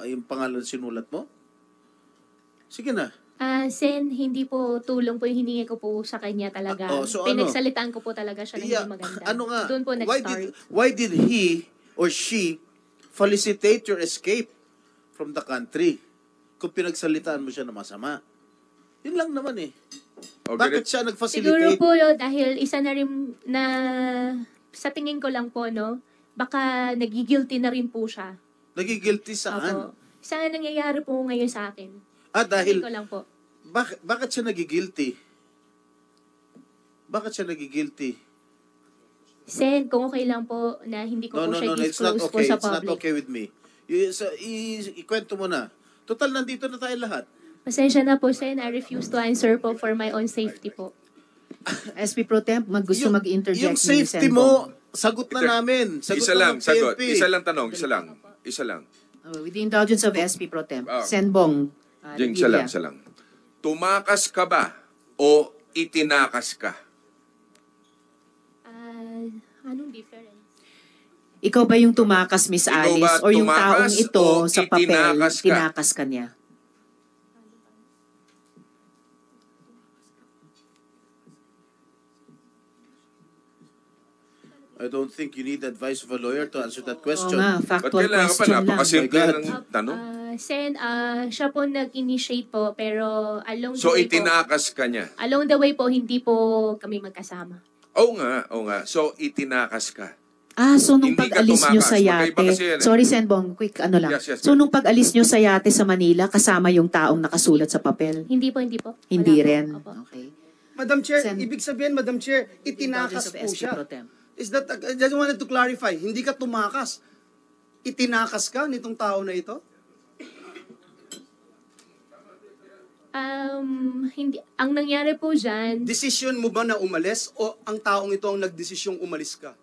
yung pangalan sinulat mo? Sige na. Sen, hindi po tulong po yung hiningi ko po sa kanya talaga. So Pinagsalitaan ko po talaga siya ng hindi maganda. Ano nga? Doon po nag-start. Why did he or she felicitate your escape from the country kung pinagsalitaan mo siya na masama? Yun lang naman eh. Bakit siya Siguro nag-facilitate? po dahil isa na rin na sa tingin ko lang po, no, baka nagigilty na rin po siya. Nagigilty saan? Opo. Isa na nangyayari po ngayon sa akin. Dahil, Tingin ko lang po. bakit siya nagigilty? Bakit siya nagigilty? Sen, kung okay lang po na hindi ko po siya It's not disclose po okay. sa It's not public. okay with me. Ikwento mo na. Total, nandito na tayo lahat. Pasensya na po, Sen. I refuse to answer po for my own safety po. SP Pro Temp, gusto mag-interject Yung safety ni mo, sagot na namin. Sagot Isa na lang, ng sagot. PNP. Isa lang tanong, isa lang. With the indulgence of SP Pro Temp. Senbong. Jing, Revilla. isa lang. Tumakas ka ba o itinakas ka? Anong difference? Ikaw ba yung tumakas, Miss Ikaw Alice? ba O yung tumakas taong ito o sa papel, itinakas ka? tinakas ka niya? I don't think you need advice of a lawyer to answer that Oo question. nga, Ba't factual kailangan pa? question lang. Napakasimple My God. ng tanong. Sen, siya po nag-initiate po, pero along So, the way po, itinakas ka niya. along the way po, hindi po kami magkasama. Oo nga. So, itinakas ka. So nung Hindi ka pag-alis nyo tumakas. sa Magkaiba yate, kasi yan eh. sorry Senbong, quick ano lang. Yes, So nung pag-alis nyo sa yate sa Manila, kasama yung taong nakasulat sa papel? Hindi po. Hindi Wala po. rin. Opo. Okay. Madam Chair, Sen- ibig sabihin, Madam Chair, itinakas Indulgence of po SP siya. Pro Temp. Is that, I just wanted to clarify, hindi ka tumakas. Itinakas ka nitong tao na ito? Hindi. Ang nangyari po dyan, Decision mo ba na umalis o ang taong ito ang nagdesisyong umalis ka?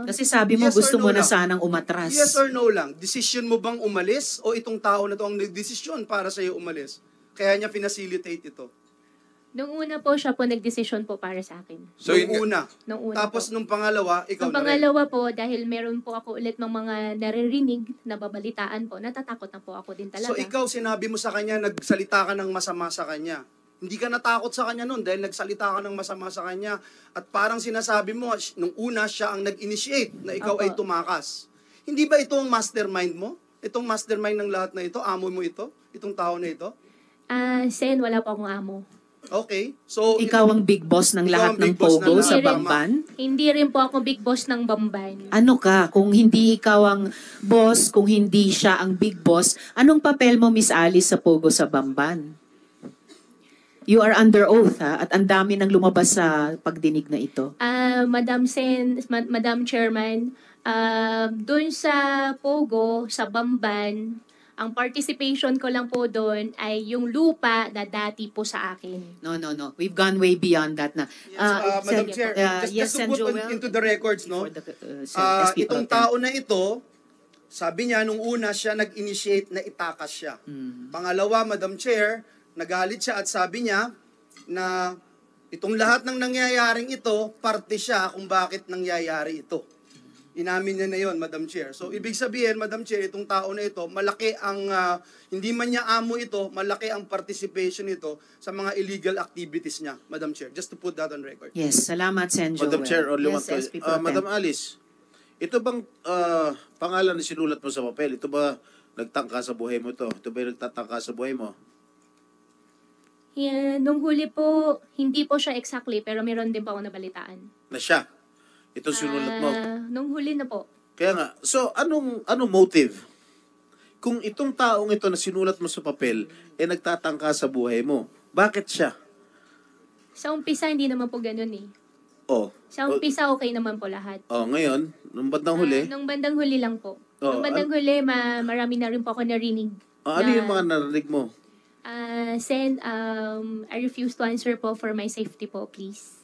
Kasi sabi mo Yes or gusto no mo na lang? sanang umatras. Yes or no lang? Decision mo bang umalis o itong tao na ito ang nagdesisyon para sa iyo umalis? Kaya niya pinacilitate ito. nung una po siya po nagdesisyon po para sa akin. So, Nung una. Nung una Tapos po. nung pangalawa, ikaw Nung na rin. pangalawa po, dahil meron po ako ulit ng mga naririnig na babalitaan po, natatakot na po ako din talaga. So ikaw, sinabi mo sa kanya, nagsalita ka ng masama sa kanya. Hindi ka natakot sa kanya noon dahil nagsalita ka ng masama sa kanya. At parang sinasabi mo, nung una siya ang nag-initiate na ikaw Opo. ay tumakas. Hindi ba ito ang mastermind mo? Itong mastermind ng lahat na ito? Amo mo ito? Itong tao na ito? Sen, wala po akong amo. Okay. So, Ikaw ang big boss ng Ikaw lahat ang ng big boss ng Pogo lahat. sa Hindi rin- Bamban? Hindi rin po ako big boss ng Bamban. Ano ka? Kung hindi ikaw ang boss, kung hindi siya ang big boss, anong papel mo, Miss Alice, sa Pogo sa Bamban? You are under oath, ha? At ang dami nang lumabas sa pagdinig na ito. Madam Chairman, doon sa Pogo, sa Bamban, ang participation ko lang po doon ay yung lupa na dati po sa akin. No. We've gone way beyond that na. Madam Sen- Chair, just to Sen put Joel, into the records, no? for the, SP Itong Pro Tem. tao na ito, sabi niya, nung una siya nag-initiate na itakas siya. Pangalawa, Madam Chair, nagalit siya at sabi niya na Itong lahat ng nangyayaring ito, parte siya kung bakit nangyayari ito. Inamin niya na yon, Madam Chair. So, ibig sabihin, Madam Chair, itong tao na ito, malaki ang, hindi man niya amo ito, malaki ang participation nito sa mga illegal activities niya, Madam Chair. Just to put that on record. Yes, salamat, Sen. Joel. Madam Chair, only one Yes, question. SP Pro Tem. Madam Alice, ito bang pangalan na sinulat mo sa papel? Ito ba nagtangka sa buhay mo to? Ito ba yung nagtatangka sa buhay mo? Yeah, nung huli po, hindi po siya exactly, pero meron din po ako nabalitaan. Na siya? Ito sinulat mo? Nung huli na po. Kaya nga, so anong motive? Kung itong taong ito na sinulat mo sa papel, nagtatangka sa buhay mo, bakit siya? Sa umpisa, hindi naman po ganun eh. Oh. Sa umpisa, okay naman po lahat. Oh, ngayon, nung bandang huli, Nung bandang huli lang po. Oh, Nung bandang huli, marami na rin po ako narinig. ano yung mga narinig mo? Sen, I refuse to answer po for my safety po, please.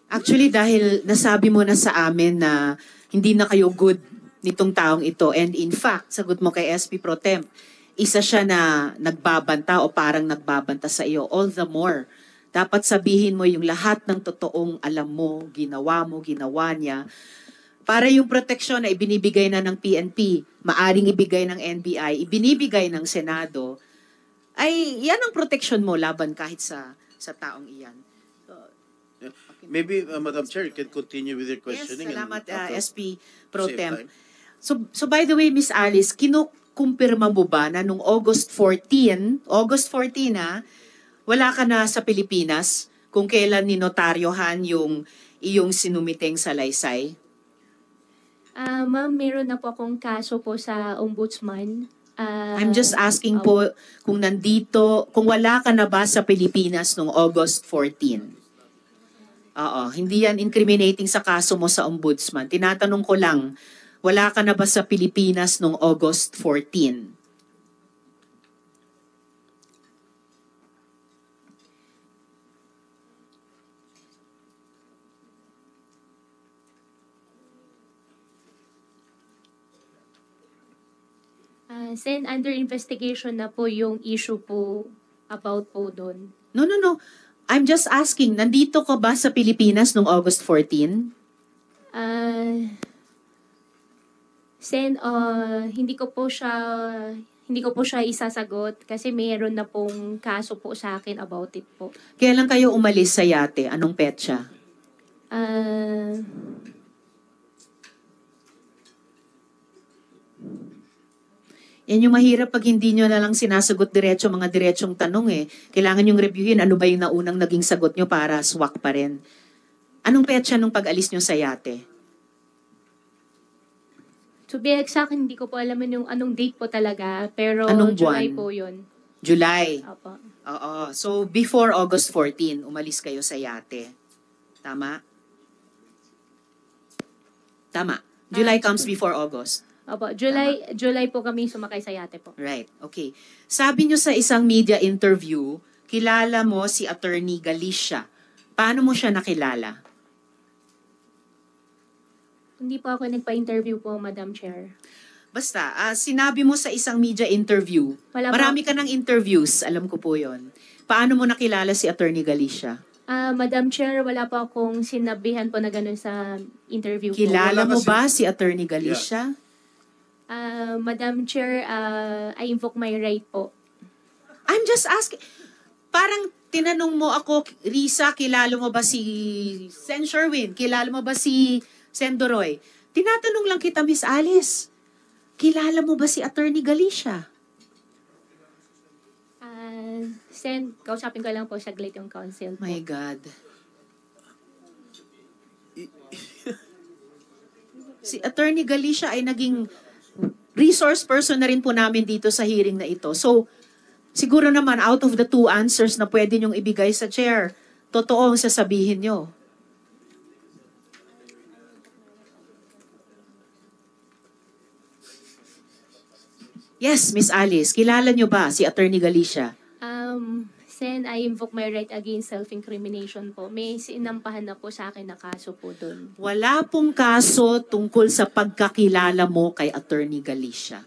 Actually, dahil nasabi mo na sa amin na hindi na kayo good nitong taong ito. And in fact, sagot mo kay SP Pro Tem, isa siya na nagbabanta o parang nagbabanta sa iyo. All the more, dapat sabihin mo yung lahat ng totoong alam mo, ginawa niya. Para yung proteksyon na ibinibigay na ng PNP, maaring ibigay ng NBI, ibinibigay ng Senado, ay yan ang proteksyon mo laban kahit sa taong iyan. Maybe, Madam Chair, you can continue with your questioning. Yes, salamat, and SP Pro save Tem. time. So by the way, Miss Alice, kinukumpirma mo ba na nung August 14 wala ka na sa Pilipinas kung kailan ninotaryohan yung iyong sinumiteng salaysay? Ma'am, meron na po akong kaso po sa ombudsman. I'm just asking po kung wala ka na ba sa Pilipinas nung August 14? Oo, hindi yan incriminating sa kaso mo sa ombudsman. Tinatanong ko lang, wala ka na ba sa Pilipinas nung August 14? Sen, under investigation na po yung issue po about po doon. No. I'm just asking, nandito ka ba sa Pilipinas nung August 14? Sen, hindi ko po siya isasagot kasi mayroon na pong kaso po sa akin about it po. Kailan kayo umalis sa yate? Anong petsa? Yan yung mahirap pag hindi nyo na lang sinasagot diretso mga diretsong tanong eh. Kailangan yung reviewin ano ba yung naunang naging sagot nyo para swak pa rin. Anong petsa nung pag-alis nyo sa yate? To be exact, hindi ko po alam yung anong date po talaga, pero Anong July buwan? po yun. July. Opo. Oo. So before August 14, umalis kayo sa yate. Tama? Tama. July comes before August. Opo, July po kami sumakay sa yate po. Right. Okay. Sabi nyo sa isang media interview, kilala mo si Attorney Galicia. Paano mo siya nakilala? Hindi po ako nagpa-interview po, Madam Chair. Basta, sinabi mo sa isang media interview, Wala marami ka ng interviews, alam ko po yon. Paano mo nakilala si Attorney Galicia? Madam Chair, wala po akong sinabihan po na gano'n sa interview po. Kilala Wala mo kasi- ba si Attorney Galicia? Madam Chair, I invoke my right po. I'm just asking. Parang tinanong mo ako, Risa, kilala mo ba si Sen Sherwin? Kilala mo ba si Sen Doroy? Tinatanong lang kita, Miss Alice. Kilala mo ba si Attorney Galicia? Sen, kausapin ko lang po saglit yung counsel po. My God. Si Attorney Galicia ay naging resource person na rin po namin dito sa hearing na ito. So, siguro naman out of the two answers na pwede niyong ibigay sa chair, totoo ang sasabihin niyo. Yes, Miss Alice, kilala niyo ba si Attorney Galicia? Sen, I invoke my right against self-incrimination po. May sinampahan na po sa akin na kaso po doon. Wala pong kaso tungkol sa pagkakilala mo kay Attorney Galicia.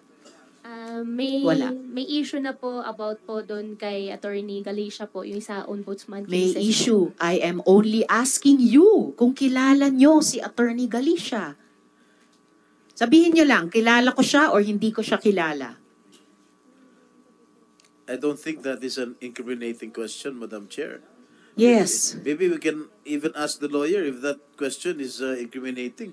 May issue na po about po doon kay Attorney Galicia po, yung sa ombudsman May cases. issue. I am only asking you kung kilala nyo si Attorney Galicia. Sabihin nyo lang, kilala ko siya or hindi ko siya kilala. I don't think that is an incriminating question, Madam Chair. Yes. Maybe we can even ask the lawyer if that question is incriminating.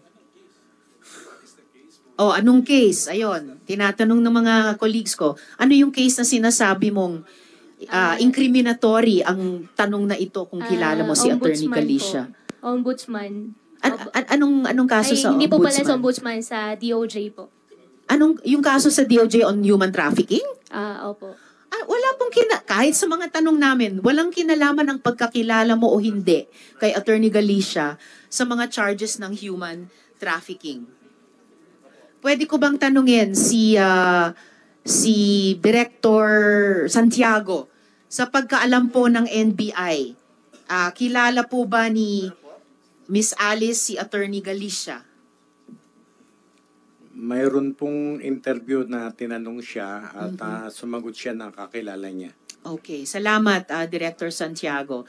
Oh, anong case? Ayun, tinatanong ng mga colleagues ko, ano yung case na sinasabi mong incriminatory ang tanong na ito kung kilala mo si Attorney Ombudsman Galicia? po. Ombudsman. Anong kaso Ay, sa hindi po pala sa ombudsman? ombudsman, sa DOJ po. Yung kaso sa DOJ on human trafficking? Opo. Wala pong kahit sa mga tanong namin, walang kinalaman ang pagkakilala mo o hindi kay Attorney Galicia sa mga charges ng human trafficking. Pwede ko bang tanungin si Director Santiago, sa pagkaalam po ng NBI, kilala po ba ni Miss Alice si Attorney Galicia? Mayroon pong interview na tinanong siya at sumagot siya na kakilala niya. Okay, salamat Director Santiago.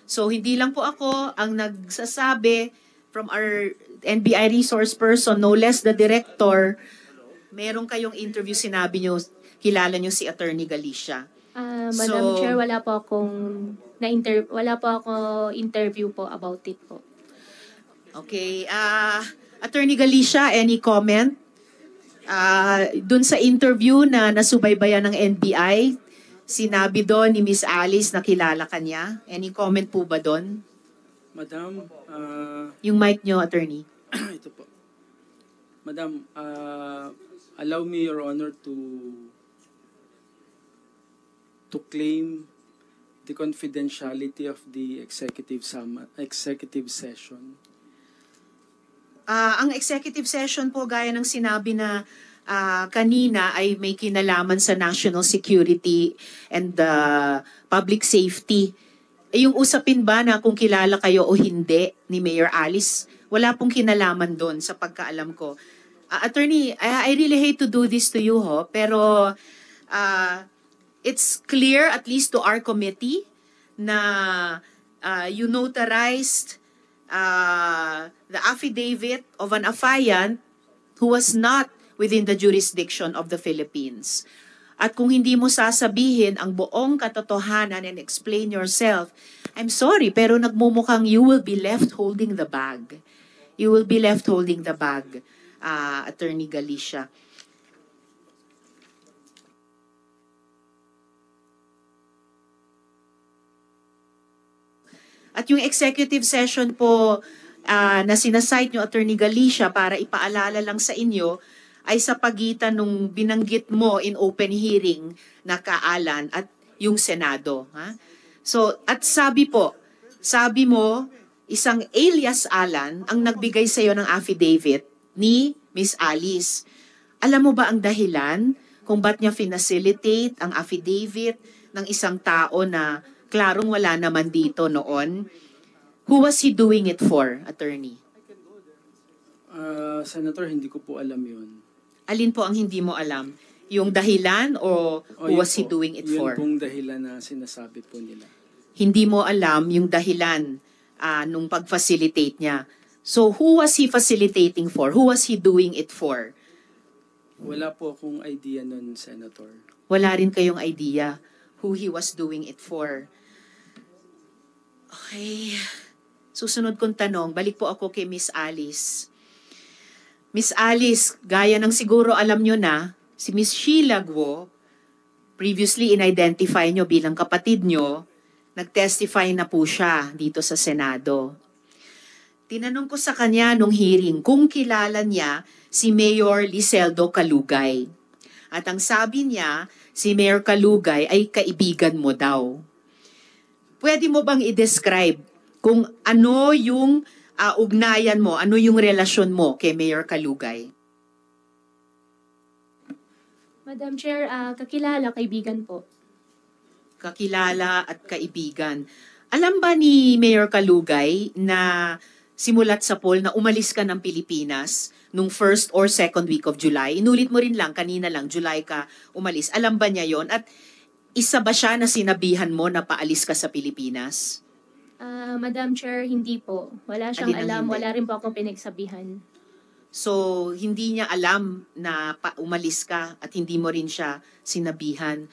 So hindi lang po ako ang nagsasabi from our NBI resource person, no less the director, meron kayong interview, sinabi nyo, kilala nyo si Attorney Galicia. Madam Chair, wala po ako interview po about it po. Okay, Attorney Galicia, any comment? Dun sa interview na nasubaybayan ng NBI, sinabi doon ni Miss Alice na kilala ka niya. Any comment po ba doon? Madam, Yung mic nyo, Attorney. ito po. Madam, allow me, Your Honor, to claim the confidentiality of the executive session. Ang executive session po, gaya ng sinabi na kanina, ay may kinalaman sa national security and public safety. Yung usapin ba na kung kilala kayo o hindi ni Mayor Alice, wala pong kinalaman doon sa pagkaalam ko. Attorney, I really hate to do this to you, pero it's clear, at least to our committee, na you notarized the affidavit of an affiant who was not within the jurisdiction of the Philippines. At kung hindi mo sasabihin ang buong katotohanan and explain yourself, I'm sorry, pero nagmumukhang you will be left holding the bag. You will be left holding the bag, Attorney Galicia. At yung executive session po na sinasite nyo, Attorney Galicia, para ipaalala lang sa inyo, ay sa pagitan nung binanggit mo in open hearing na Kaalan at yung Senado. Ha? So, at sabi mo, isang alias Alan ang nagbigay sa iyo ng affidavit ni Miss Alice. Alam mo ba ang dahilan kung ba't niya finacilitate ang affidavit ng isang tao na klarong wala naman dito noon? Who was he doing it for, Attorney? Senator, hindi ko po alam yun. Alin po ang hindi mo alam? Yung dahilan o who was he doing it for? Yun pong dahilan na sinasabi po nila. Hindi mo alam yung dahilan nung pag-facilitate niya. So who was he facilitating for? Who was he doing it for? Wala po akong idea nun, Senator. Wala rin kayong idea who he was doing it for. Okay. Susunod kong tanong, balik po ako kay Miss Alice. Miss Alice, gaya ng siguro alam nyo na, si Miss Sheila Guo, previously in-identify nyo bilang kapatid nyo, nag-testify na po siya dito sa Senado. Tinanong ko sa kanya nung hearing kung kilala niya si Mayor Liseldo Calugay. At ang sabi niya, si Mayor Calugay ay kaibigan mo daw. Pwede mo bang i-describe kung ano yung ugnayan mo, ano yung relasyon mo kay Mayor Calugay? Madam Chair, kakilala, kaibigan po. Kakilala at kaibigan. Alam ba ni Mayor Calugay na simulat sa poll na umalis ka ng Pilipinas nung first or second week of July? Inulit mo rin lang, kanina lang, July ka umalis. Alam ba niya yon? At isa ba siya na sinabihan mo na paalis ka sa Pilipinas? Madam Chair, hindi po. Wala siyang Alin ang alam, hindi? wala rin po akong pinagsabihan. So, hindi niya alam na umalis ka at hindi mo rin siya sinabihan.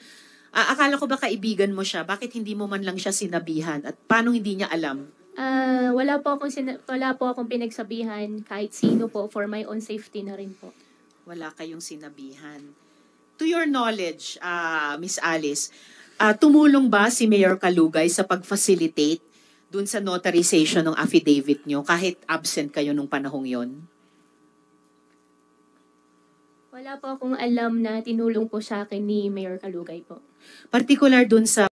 Akala ko ba kaibigan mo siya? Bakit hindi mo man lang siya sinabihan? At paano hindi niya alam? Wala po akong pinagsabihan kahit sino po, for my own safety na rin po. Wala kayong sinabihan. To your knowledge, Miss Alice, tumulong ba si Mayor Kalugay sa pag-facilitate dun sa notarization ng affidavit nyo kahit absent kayo nung panahong yon? Wala po akong alam na tinulong po sa akin ni Mayor Kalugay po. Particular dun sa